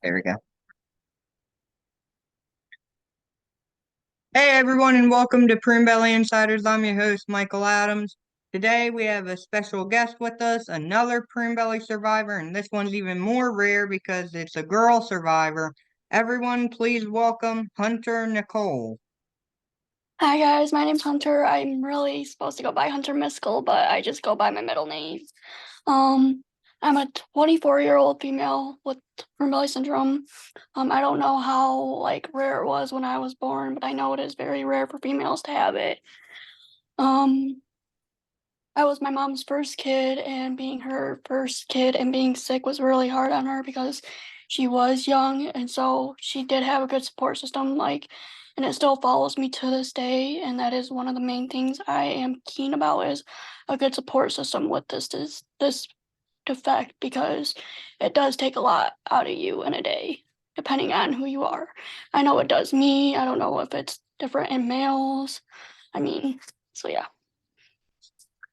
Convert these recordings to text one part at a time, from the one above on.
There we go. Hey everyone, and welcome to Prune Insiders. I'm your host, Michael Adams. Today we have a special guest with us, another Prune survivor, and this one's even more rare because it's a girl survivor. Everyone, please welcome Hunter Nicole. Hi guys, my name's Hunter. I'm really supposed to go by Hunter Miskell, but I just go by my middle name. Um, I'm a 24-year-old female with Prune syndrome. I don't know how rare it was when I was born, but I know it is very rare for females to have it. Um, I was my mom's first kid, and being her first kid and being sick was really hard on her because she was young, and so she did have a good support system, and it still follows me to this day, and that is one of the main things I am keen about is a good support system with this defect because it does take a lot out of you in a day, depending on who you are. I know it does me. I don't know if it's different in males. I mean, so yeah.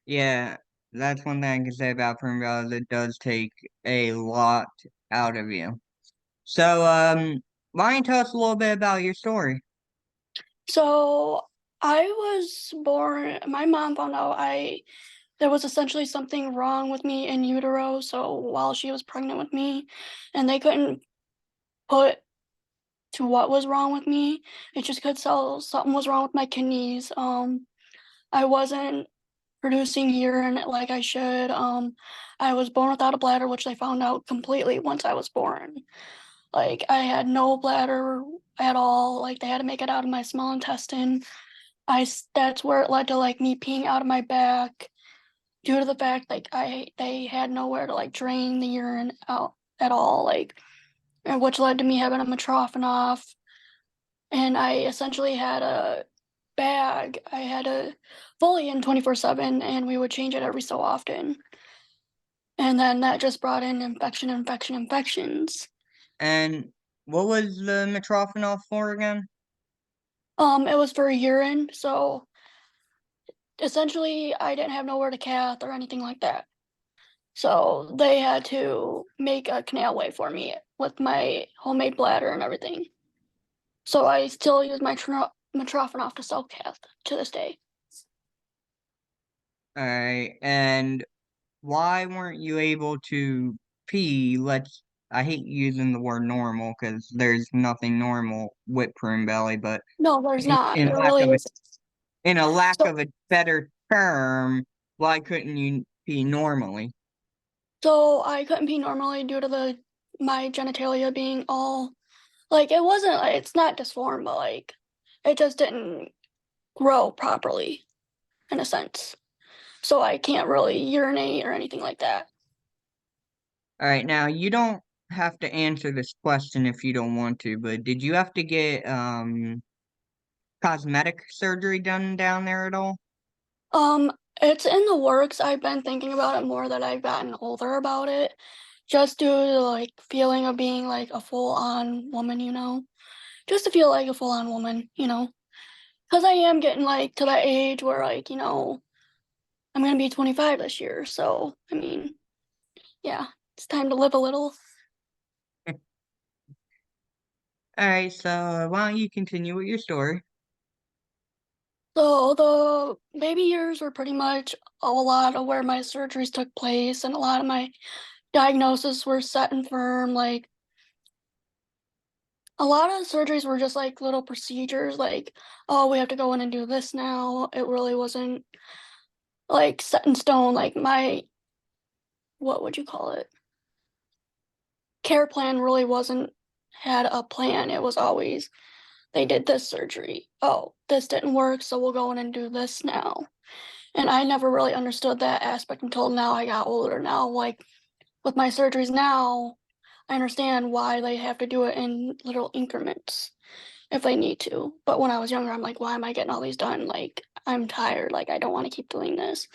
Yeah, that's one thing I can say about Prune is it does take a lot out of you. So, why don't you tell us a little bit about your story? So I was born, my mom found out there was essentially something wrong with me in utero. So while she was pregnant with me, and they couldn't put to what was wrong with me, it just could tell something was wrong with my kidneys. I wasn't producing urine like I should. I was born without a bladder, which they found out completely once I was born. Like I had no bladder at all. Like they had to make it out of my small intestine. That's where it led to me peeing out of my back due to the fact they had nowhere to drain the urine out at all, and which led to me having a metrophenol. And I essentially had a bag. I had a fully in 24/7, and we would change it every so often. And then that just brought in infections. And what was the metrophenol for again? It was for urine, so essentially I didn't have nowhere to cath or anything like that. So they had to make a canal way for me with my homemade bladder and everything. So I still use my metrophenol to self cath to this day. All right, and why weren't you able to pee? I hate using the word normal because there's nothing normal with prune belly, but No, there's not. in There lack really of a isn't. in a lack So of a better term, why couldn't you pee normally? so I couldn't pee normally due to the my genitalia being all it wasn't it's not disformed, but it just didn't grow properly in a sense. So I can't really urinate or anything like that. All right, now you don't have to answer this question if you don't want to, but did you have to get cosmetic surgery done down there at all? Um, it's in the works. I've been thinking about it more that I've gotten older about it, just due to feeling of being a full-on woman, just to feel like a full-on woman, because I am getting to that age where I'm gonna be 25 this year. So I mean, yeah, it's time to live a little. All right, so why don't you continue with your story? So the baby years were pretty much a lot of where my surgeries took place, and a lot of my diagnoses were set and firm. A lot of surgeries were just little procedures, oh, we have to go in and do this now. It really wasn't set in stone. Like my, what would you call it? Care plan really wasn't had a plan. It was always they did this surgery. Oh, this didn't work, so we'll go in and do this now. And I never really understood that aspect until now I got older. Now, with my surgeries now, I understand why they have to do it in little increments if they need to. But when I was younger, I'm like, why am I getting all these done? I'm tired. I don't want to keep doing this.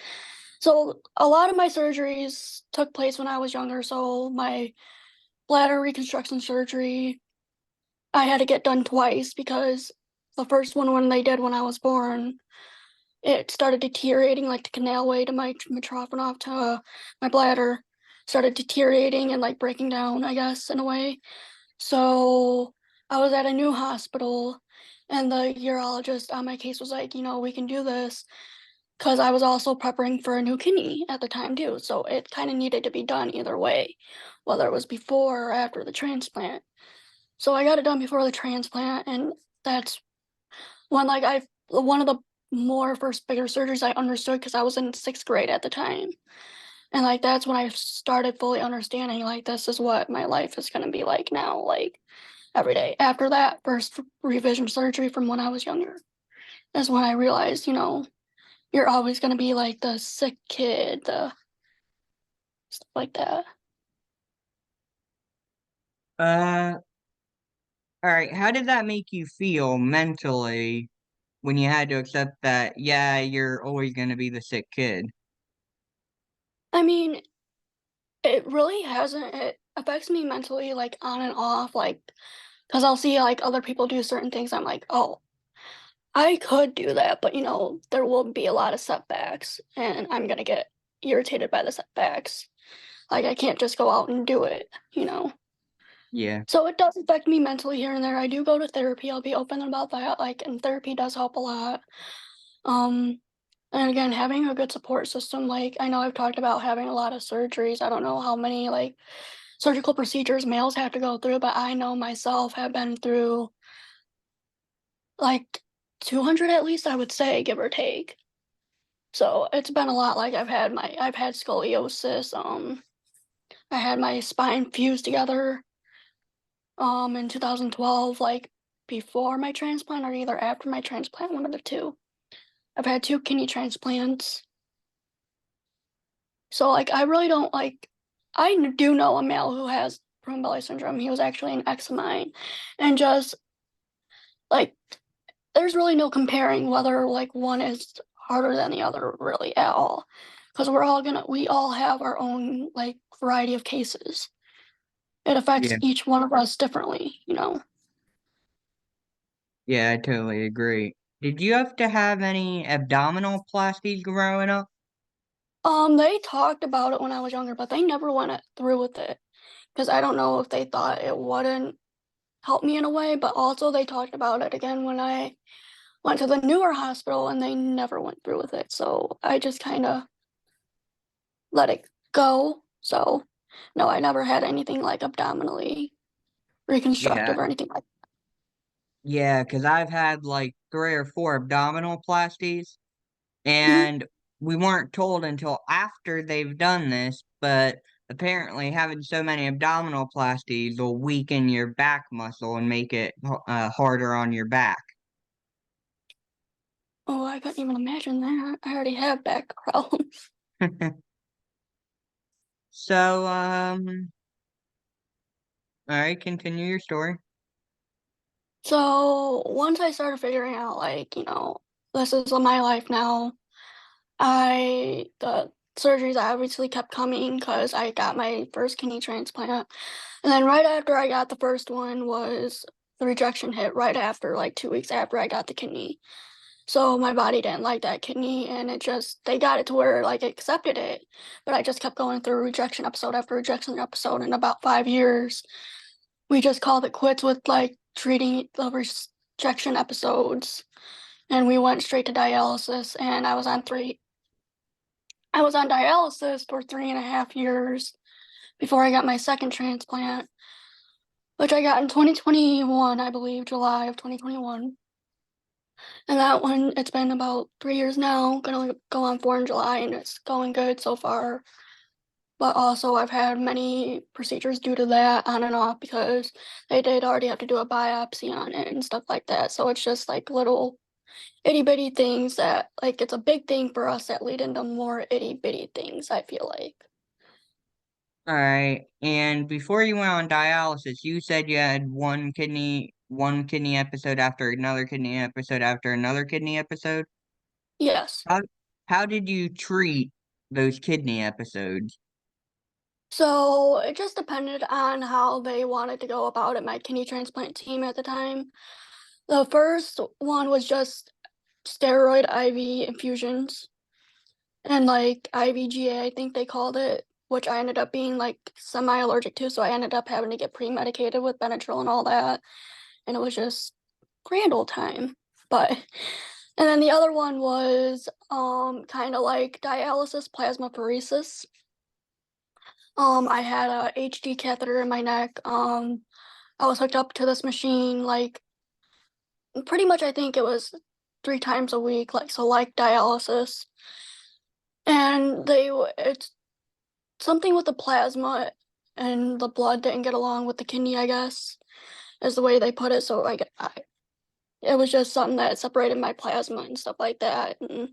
So a lot of my surgeries took place when I was younger. So my bladder reconstruction surgery, I had to get done twice because the first one when they did when I was born, it started deteriorating, the canal way to my metrophenol to my bladder started deteriorating and breaking down, I guess, in a way. So I was at a new hospital, and the urologist on my case was like, we can do this because I was also preparing for a new kidney at the time too. So it kind of needed to be done either way, whether it was before or after the transplant. So I got it done before the transplant, and that's when one of the more first bigger surgeries I understood because I was in sixth grade at the time. And like that's when I started fully understanding like this is what my life is gonna be like now, like every day. After that first revision surgery from when I was younger is when I realized, you're always gonna be like the sick kid, the stuff like that. Uh, all right. How did that make you feel mentally when you had to accept that, yeah, you're always going to be the sick kid? I mean, it really hasn't. It affects me mentally, like on and off, like because I'll see like other people do certain things. I'm like, oh, I could do that, but there will be a lot of setbacks, and I'm gonna get irritated by the setbacks. Like I can't just go out and do it. Yeah. So it does affect me mentally here and there. I do go to therapy. I'll be open about that. Like, and therapy does help a lot. Um, and again, having a good support system. Like, I know I've talked about having a lot of surgeries. I don't know how many like surgical procedures males have to go through, but I know myself have been through like 200 at least, I would say, give or take. So it's been a lot. Like I've had scoliosis. I had my spine fused together in 2012, like before my transplant or either after my transplant, one of the two. I've had two kidney transplants. So like I really don't like do know a male who has Prune belly syndrome. He was actually an ex of mine. And just like there's really no comparing whether like one is harder than the other really at all. Because we all have our own like variety of cases. It affects Yeah. each one of us differently. Yeah, I totally agree. Did you have to have any abdominal plasties growing up? They talked about it when I was younger, but they never went through with it because I don't know if they thought it wouldn't help me in a way, but also they talked about it again when I went to the newer hospital and they never went through with it. So I just kind of let it go. So no, I never had anything like abdominally Yeah. reconstructive or anything like Yeah, because I've had like 3 or 4 abdominal plasties, that. Mhm. and we weren't told until after they've done this, but apparently having so many abdominal plasties will weaken your back muscle and make it harder on your back. Oh, I couldn't even imagine that. I already have back problems. So, all right, continue your story. So once I started figuring out, like, this is my life now, the surgeries obviously kept coming because I got my first kidney transplant. And then right after I got the first one was the rejection hit right after, like 2 weeks after I got the kidney. So my body didn't like that kidney and they got it to where like it accepted it. But I just kept going through rejection episode after rejection episode. In about 5 years, we just called it quits with like treating the rejection episodes. And we went straight to dialysis and I was on dialysis for 3.5 years before I got my second transplant, which I got in 2021, I believe, July of 2021. And that one, it's been about 3 years now, gonna go on 4 in July, and it's going good so far. But also, I've had many procedures due to that on and off because they did already have to do a biopsy on it and stuff like that. So it's just like little itty bitty things that, like, it's a big thing for us that lead into more itty bitty things, I feel like. All right, and before you went on dialysis, you said you had one kidney episode after another kidney episode after another kidney episode. Yes. How how did you treat those kidney episodes? So it just depended on how they wanted to go about it, my kidney transplant team at the time. The first one was just steroid IV infusions and like IVGA, I think they called it. which I ended up being like semi-allergic to, so I ended up having to get pre-medicated with Benadryl and all that, and it was just grand old time. But and then the other one was kind of like dialysis plasmapheresis. I had a HD catheter in my neck. I was hooked up to this machine like pretty much I think it was 3 times a week, like so like dialysis. And it's something with the plasma and the blood didn't get along with the kidney, I guess, is the way they put it. So it was just something that separated my plasma and stuff like that, and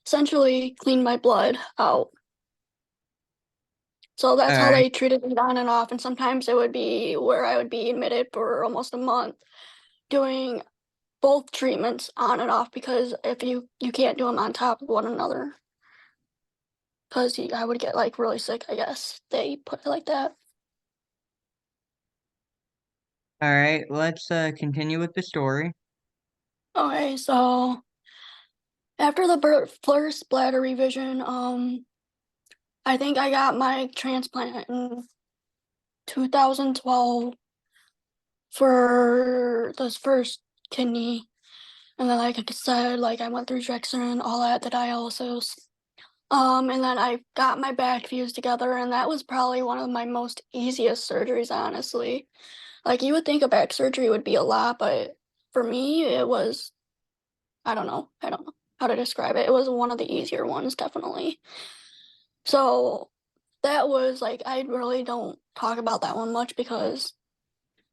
essentially cleaned my blood out. So All that's how right. they treated me on and off. And sometimes it would be where I would be admitted for almost a month doing both treatments on and off because if you can't do them on top of one another because I would get like really sick, I guess they put it like that. All right. Let's continue with the story. Okay, so after the first bladder revision, I think I got my transplant in 2012 for this first kidney. And then, like I said, like I went through Jackson, all that, the dialysis. And then I got my back fused together, and that was probably one of my most easiest surgeries, honestly. Like you would think a back surgery would be a lot, but for me, it was, I don't know how to describe it. It was one of the easier ones, definitely. So that was like, I really don't talk about that one much because,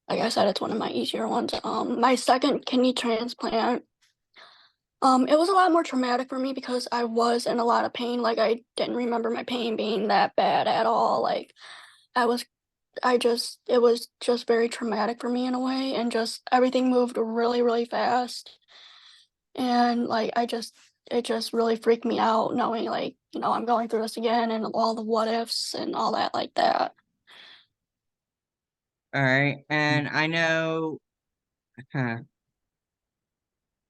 like I said, it's one of my easier ones. My second kidney transplant, it was a lot more traumatic for me because I was in a lot of pain. Like I didn't remember my pain being that bad at all. Like I was, it was just very traumatic for me in a way, and just everything moved really, really fast. And like it just really freaked me out knowing like, I'm going through this again and all the what ifs and all that like that. All right. And I know huh,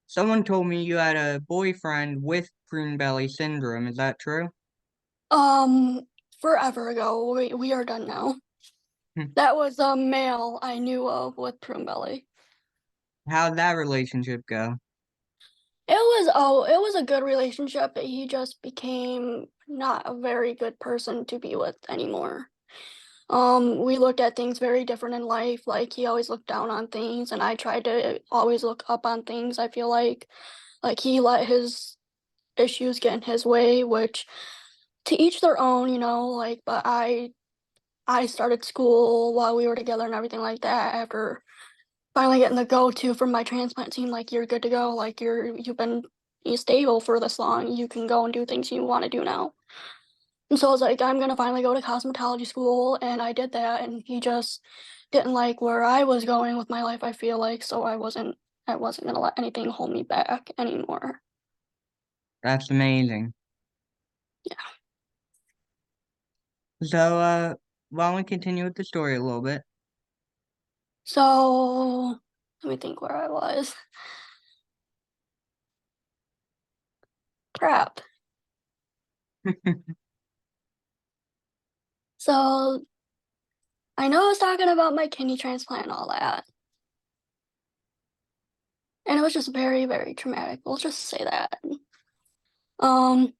someone told me you had a boyfriend with prune belly syndrome. Is that true? Um, Forever ago, we are done now. That was a male I knew of with prune belly. How'd that relationship go? It was a good relationship, but he just became not a very good person to be with anymore. We looked at things very different in life. Like he always looked down on things, and I tried to always look up on things. I feel like he let his issues get in his way, which to each their own, like, but I started school while we were together and everything like that after finally getting the go-to from my transplant team, like you're good to go, like you've been stable for this long, you can go and do things you want to do now. And so I was like, I'm gonna finally go to cosmetology school, and I did that, and he just didn't like where I was going with my life, I feel like, so I wasn't gonna let anything hold me back anymore. That's amazing. Yeah. So, why don't we continue with the story a little bit? So let me think where I was. Crap. So I know I was talking about my kidney transplant and all that. And it was just very, very traumatic. We'll just say that. Um,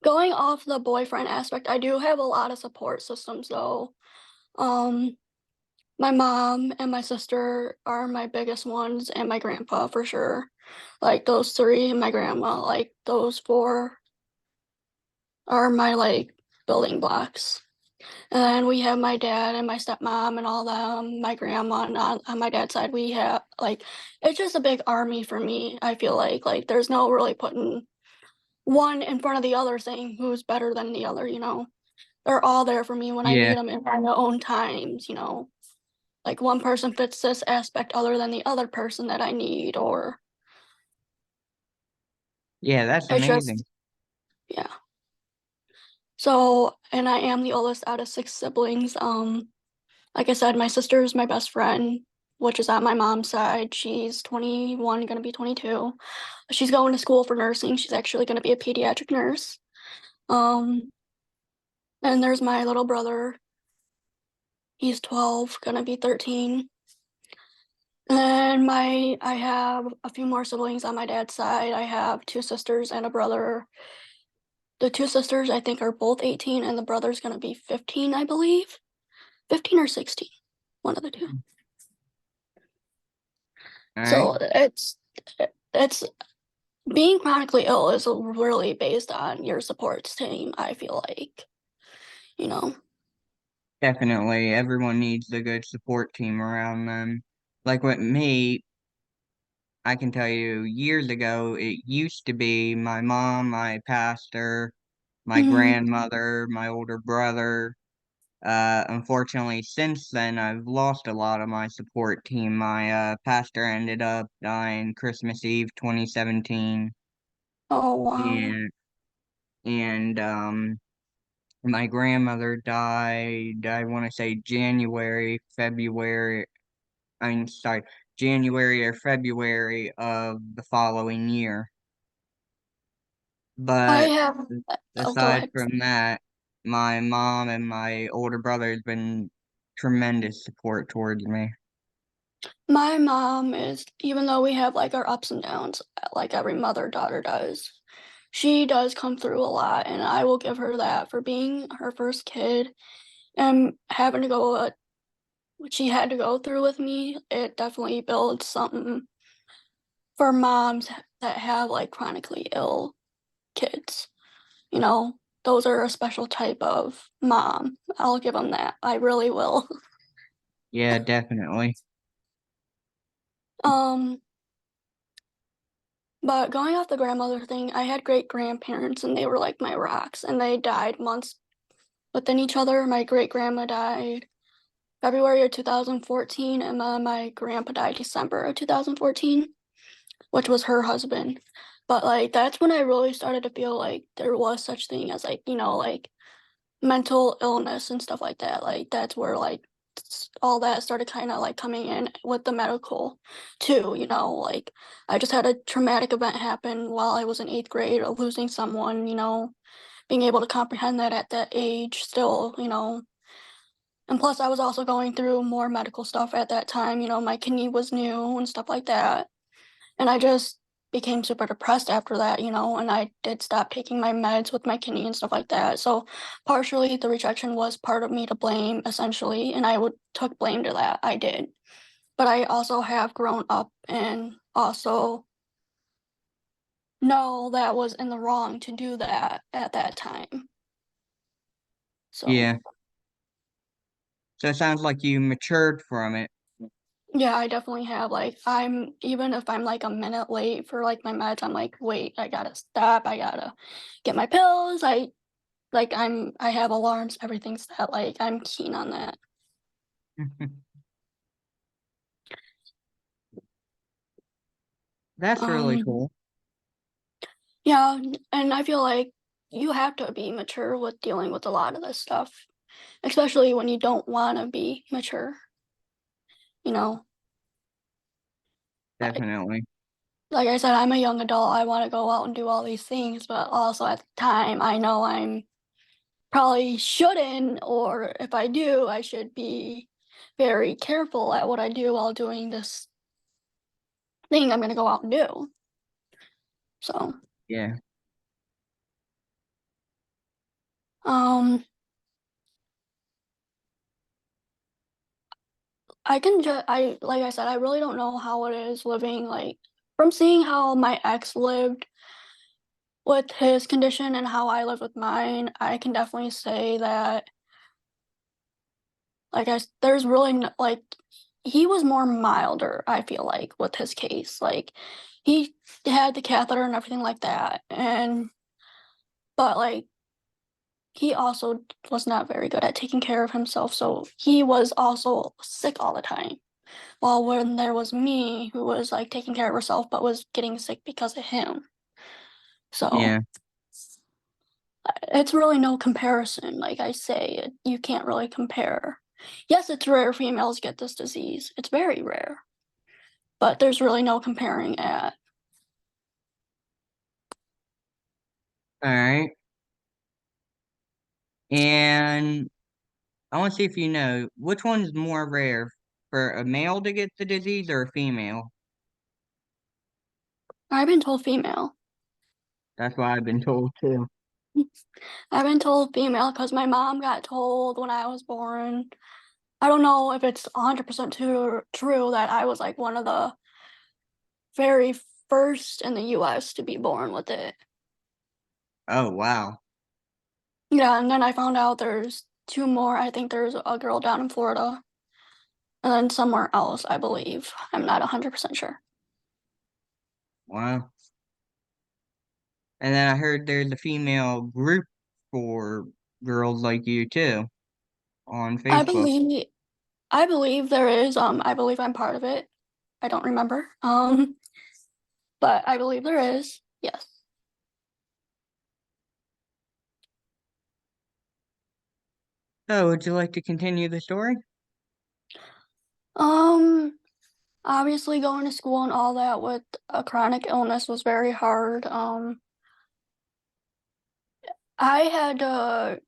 Going off the boyfriend aspect, I do have a lot of support systems though. Um, my mom and my sister are my biggest ones, and my grandpa for sure. Like those three, and my grandma, like those four are my like building blocks. And then we have my dad and my stepmom and all them, my grandma, and on my dad's side, we have like, it's just a big army for me. I feel like there's no really putting one in front of the other saying who's better than the other, They're all there for me when I Yeah, need them in my own times, Like one person fits this aspect other than the other person that I need, or yeah, that's it's just, amazing. yeah. So, and I am the oldest out of 6 siblings. Like I said, my sister is my best friend, which is on my mom's side. She's 21, gonna be 22. She's going to school for nursing. She's actually gonna be a pediatric nurse. Um, And there's my little brother. He's 12, gonna be 13. And I have a few more siblings on my dad's side. I have two sisters and a brother. The two sisters, I think, are both 18, and the brother's gonna be 15, I believe. 15 or 16, one of the two. All right. So it's being chronically ill is really based on your support team, I feel like, you know. Definitely, everyone needs a good support team around them. Like with me, I can tell you years ago, it used to be my mom, my pastor, my Mhm. grandmother, my older brother. Unfortunately, since then, I've lost a lot of my support team. My pastor ended up dying Christmas Eve 2017, Oh wow. and and my grandmother died, I want to say I'm sorry, January or February of the following year. I But have oh go aside ahead. from that, my mom and my older brother has been tremendous support towards me. My mom is, even though we have like our ups and downs, like every mother daughter does, she does come through a lot, and I will give her that for being her first kid and having to go what she had to go through with me. It definitely builds something for moms that have like chronically ill kids. You know, those are a special type of mom. I'll give them that. I really will. Yeah, definitely. Um, but going off the grandmother thing, I had great grandparents and they were like my rocks, and they died months within each other. My great grandma died February of 2014, and my grandpa died December of 2014, which was her husband. But like that's when I really started to feel like there was such thing as like, like mental illness and stuff like that. Like that's where like all that started kind of like coming in with the medical too, like I just had a traumatic event happen while I was in 8th grade of losing someone, being able to comprehend that at that age still, and plus I was also going through more medical stuff at that time, my kidney was new and stuff like that. And I just became super depressed after that, and I did stop taking my meds with my kidney and stuff like that. So partially the rejection was part of me to blame essentially, and I would took blame to that. I did. But I also have grown up and also know that was in the wrong to do that at that time. So Yeah. So it sounds like you matured from it. yeah, I definitely have. Like, I'm even if I'm like a minute late for like my meds, I'm like, wait, I gotta stop. I gotta get my pills. I have alarms, everything's set. Like, I'm keen on that. That's really Um, cool. yeah, and I feel like you have to be mature with dealing with a lot of this stuff, especially when you don't want to be mature. You know, like Definitely. like I said, I'm a young adult. I want to go out and do all these things, but also at the time, I know I'm probably shouldn't, or if I do, I should be very careful at what I do while doing this thing I'm going to go out and do. So, Yeah. um, I can just, like I said, I really don't know how it is living, like, from seeing how my ex lived with his condition and how I live with mine, I can definitely say that, there's really, like, he was more milder, I feel like, with his case. Like, he had the catheter and everything like that. But, like, he also was not very good at taking care of himself. So he was also sick all the time. While when there was me who was like taking care of herself but was getting sick because of him. So Yeah. it's really no comparison. Like I say, you can't really compare. Yes, it's rare females get this disease. It's very rare, but there's really no comparing at. All right. And I want to see if you know which one's more rare for a male to get the disease or a female. I've been told female. That's what I've been told too. I've been told female because my mom got told when I was born. I don't know if it's 100% true that I was like one of the very first in the US to be born with it. Oh, wow. Yeah, and then I found out there's two more. I think there's a girl down in Florida and then somewhere else, I believe. I'm not 100% sure. Wow. And then I heard there's a female group for girls like you too on I Facebook. believe I believe there is. I believe I'm part of it. I don't remember. But I believe there is. Yes. So, would you like to continue the story? Um, Obviously going to school and all that with a chronic illness was very hard. I had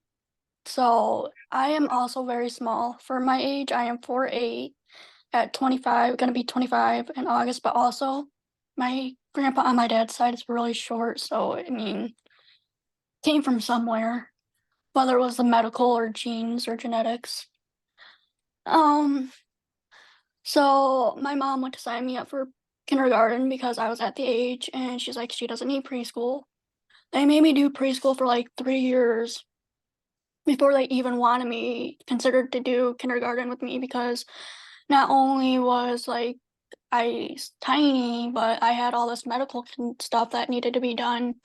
so I am also very small for my age. I am 4'8" at 25, gonna be 25 in August, but also my grandpa on my dad's side is really short, so I mean, came from somewhere, whether it was the medical or genes or genetics. Um, so my mom went to sign me up for kindergarten because I was at the age, and she's like, she doesn't need preschool. They made me do preschool for like 3 years before they even wanted me considered to do kindergarten with me because not only was like I tiny, but I had all this medical stuff that needed to be done.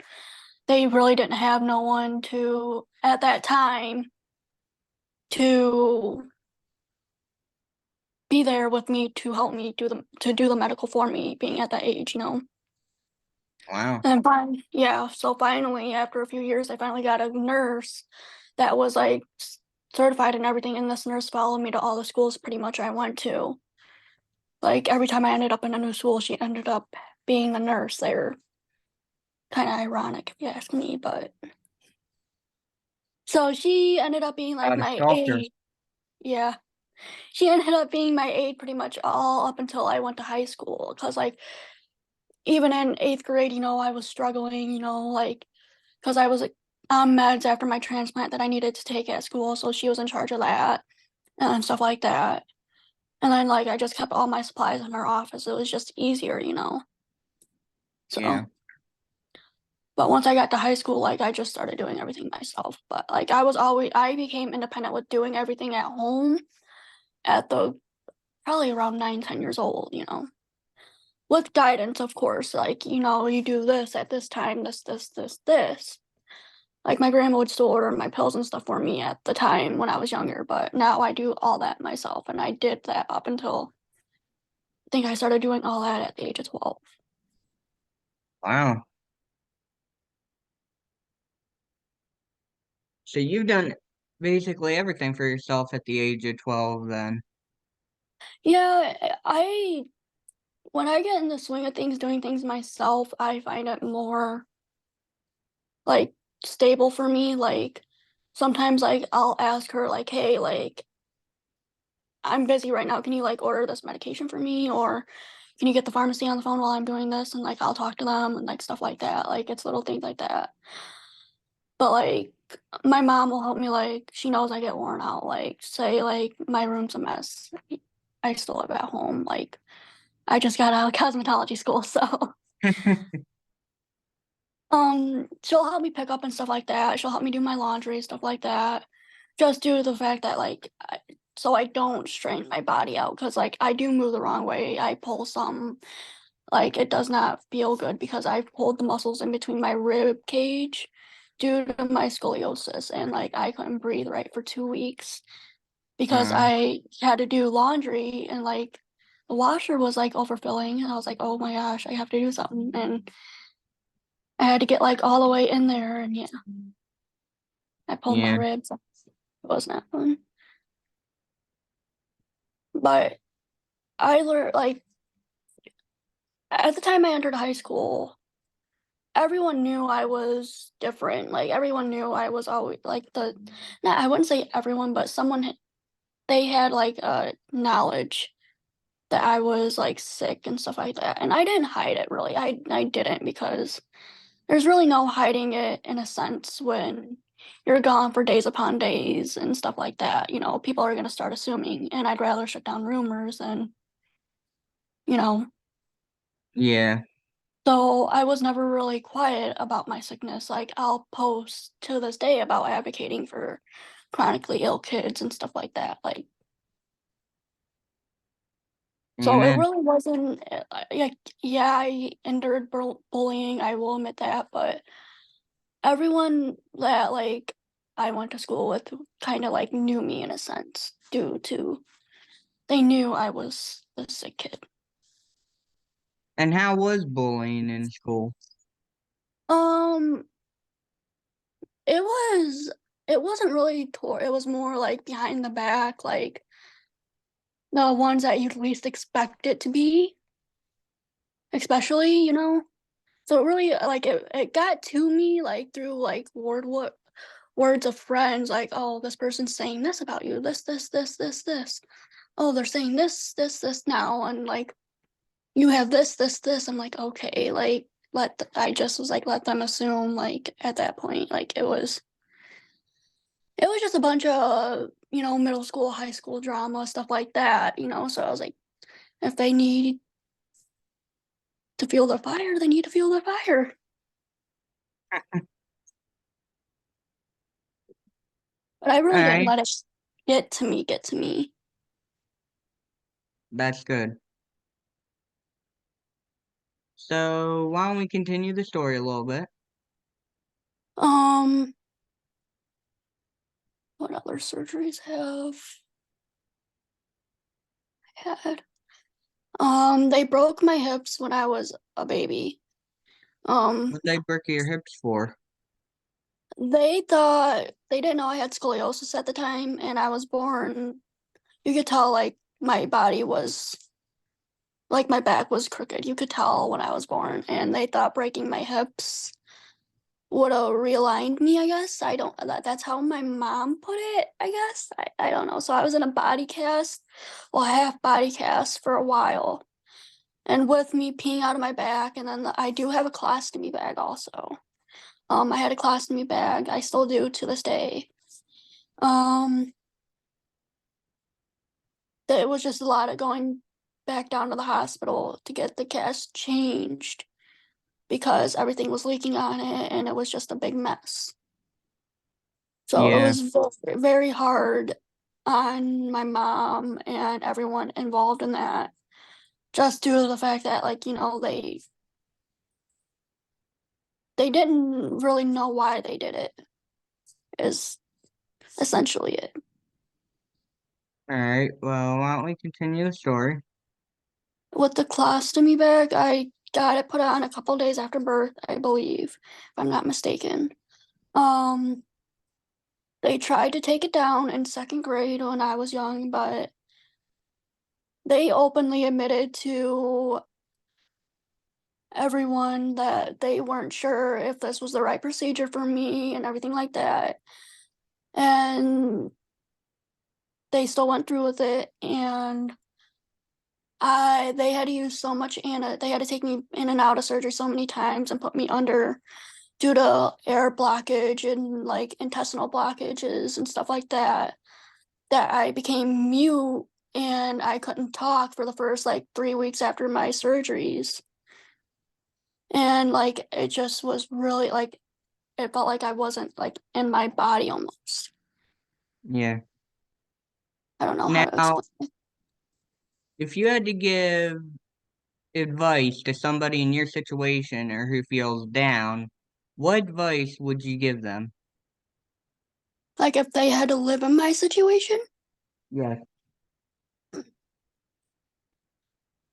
They really didn't have no one to at that time to be there with me to help me do the medical for me being at that age, you know. Wow. And yeah, so finally after a few years I finally got a nurse that was like certified and everything, and this nurse followed me to all the schools pretty much I went to. Like every time I ended up in a new school, she ended up being the nurse there. Kind of ironic if you ask me, but so she ended up being like Got a my stalker. aide. Yeah. She ended up being my aide pretty much all up until I went to high school. Cause like even in 8th grade, I was struggling, like because I was like on meds after my transplant that I needed to take at school. So she was in charge of that and stuff like that. And then like I just kept all my supplies in her office. It was just easier. Yeah. So but once I got to high school, like I just started doing everything myself. But like I became independent with doing everything at home at the probably around 9, 10 years old. With guidance, of course, like, you do this at this time, this. Like my grandma would still order my pills and stuff for me at the time when I was younger, but now I do all that myself. And I did that up until I think I started doing all that at the age of 12. Wow. So you've done basically everything for yourself at the age of 12 then. Yeah, when I get in the swing of things, doing things myself, I find it more like stable for me. Like sometimes like I'll ask her like, hey, like I'm busy right now. Can you like order this medication for me? Or can you get the pharmacy on the phone while I'm doing this? And like I'll talk to them and like stuff like that. Like it's little things like that. But like my mom will help me, like she knows I get worn out. Like say like my room's a mess. I still live at home. Like I just got out of cosmetology school, so she'll help me pick up and stuff like that. She'll help me do my laundry, stuff like that. Just due to the fact that like so I don't strain my body out because like I do move the wrong way. I pull some like it does not feel good because I've pulled the muscles in between my rib cage due to my scoliosis, and like I couldn't breathe right for 2 weeks because Uh, I had to do laundry, and like the washer was like overfilling, and I was like, oh my gosh, I have to do something, and I had to get like all the way in there, and yeah, I pulled my yeah. ribs. It was not fun. But I learned like at the time I entered high school, everyone knew I was different. Like everyone knew I was always like I wouldn't say everyone, but they had like knowledge that I was like sick and stuff like that. And I didn't hide it really. I didn't because there's really no hiding it in a sense when you're gone for days upon days and stuff like that. You know, people are gonna start assuming, and I'd rather shut down rumors than, you know. Yeah. So I was never really quiet about my sickness. Like I'll post to this day about advocating for chronically ill kids and stuff like that. Like so it Amen. really wasn't like yeah, I endured bullying, I will admit that, but everyone that like I went to school with kind of like knew me in a sense due to they knew I was a sick kid. And how was bullying in school? Um it was it wasn't really it was more like behind the back, like the ones that you'd least expect it to be, especially, you know. So it really like it got to me like through like words of friends, like, oh, this person's saying this about you, this. Oh, they're saying this now, and like you have this. I'm like, okay, like I just was like, let them assume, like at that point, like it was just a bunch of, you know, middle school, high school drama, stuff like that, you know. So I was like, if they need to feel the fire, they need to feel the fire. But I All really didn't right, let it get to me. that's good. So why don't we continue the story a little bit? Um, what other surgeries have I had? They broke my hips when I was a baby. Um, What they break your hips for? they thought they didn't know I had scoliosis at the time, and I was born. You could tell like my body was like my back was crooked. You could tell when I was born, and they thought breaking my hips would have realigned me, I guess. I don't that's how my mom put it, I guess. I don't know. So I was in a body cast, well, half body cast for a while. And with me peeing out of my back, and then I do have a colostomy bag also. I had a colostomy bag. I still do to this day. Um, it was just a lot of going back down to the hospital to get the cast changed because everything was leaking on it and it was just a big mess. So it Yeah. was very hard on my mom and everyone involved in that, just due to the fact that, like, you know, they didn't really know why they did it, is essentially it. All right. Well, why don't we continue the story? With the colostomy bag, I got it put on a couple days after birth, I believe, if I'm not mistaken. Um, they tried to take it down in second grade when I was young, but they openly admitted to everyone that they weren't sure if this was the right procedure for me and everything like that. And they still went through with it, and I they had to use so much they had to take me in and out of surgery so many times and put me under due to air blockage and like intestinal blockages and stuff like that, that I became mute and I couldn't talk for the first like 3 weeks after my surgeries. And like it just was really like it felt like I wasn't like in my body almost. Yeah. I don't know how to Now, explain it. if you had to give advice to somebody in your situation or who feels down, what advice would you give them? Like if they had to live in my situation, Yes.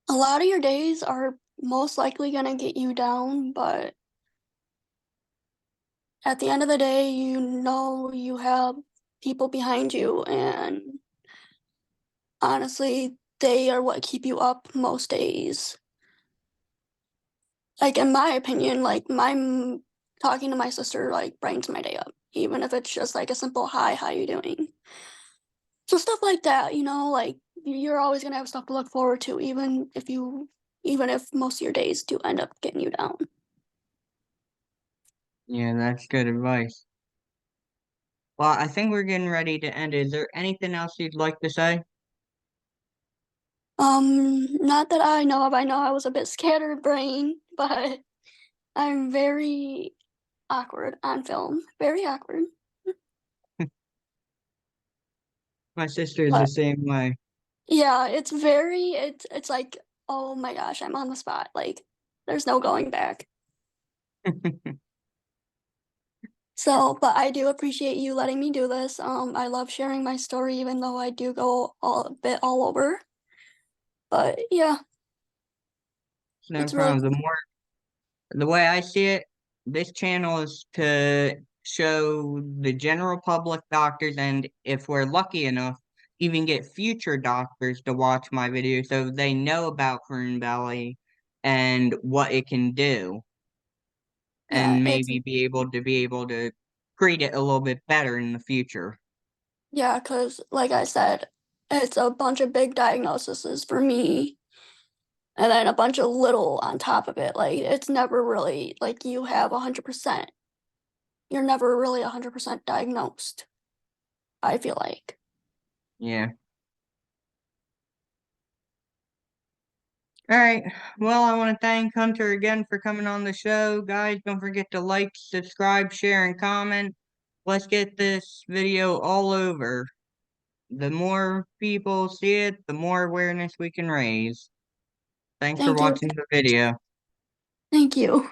a lot of your days are most likely gonna get you down, but at the end of the day, you know you have people behind you, and honestly, they are what keep you up most days. like in my opinion, like talking to my sister like brightens my day up, even if it's just like a simple hi, how you doing? So stuff like that, like you're always gonna have stuff to look forward to, even if most of your days do end up getting you down. Yeah, that's good advice. Well, I think we're getting ready to end. Is there anything else you'd like to say? Not that I know of. I know I was a bit scattered brain, but I'm very awkward on film. Very awkward. My sister is the But same way. yeah, it's like, oh my gosh, I'm on the spot. Like there's no going back. So, but I do appreciate you letting me do this. I love sharing my story, even though I do go a bit all over. But yeah, No it's really problem. cool. The way I see it, this channel is to show the general public doctors, and if we're lucky enough, even get future doctors to watch my video so they know about prune belly and what it can do, Yeah, and it's maybe be able to treat it a little bit better in the future. yeah, because like I said, it's a bunch of big diagnoses for me, and then a bunch of little on top of it. Like it's never really like you have 100%. You're never really 100% diagnosed, I feel like. Yeah. All right. Well, I want to thank Hunter again for coming on the show. Guys, don't forget to like, subscribe, share, and comment. Let's get this video all over. The more people see it, the more awareness we can raise. Thanks for Thank you. watching the video. Thank you.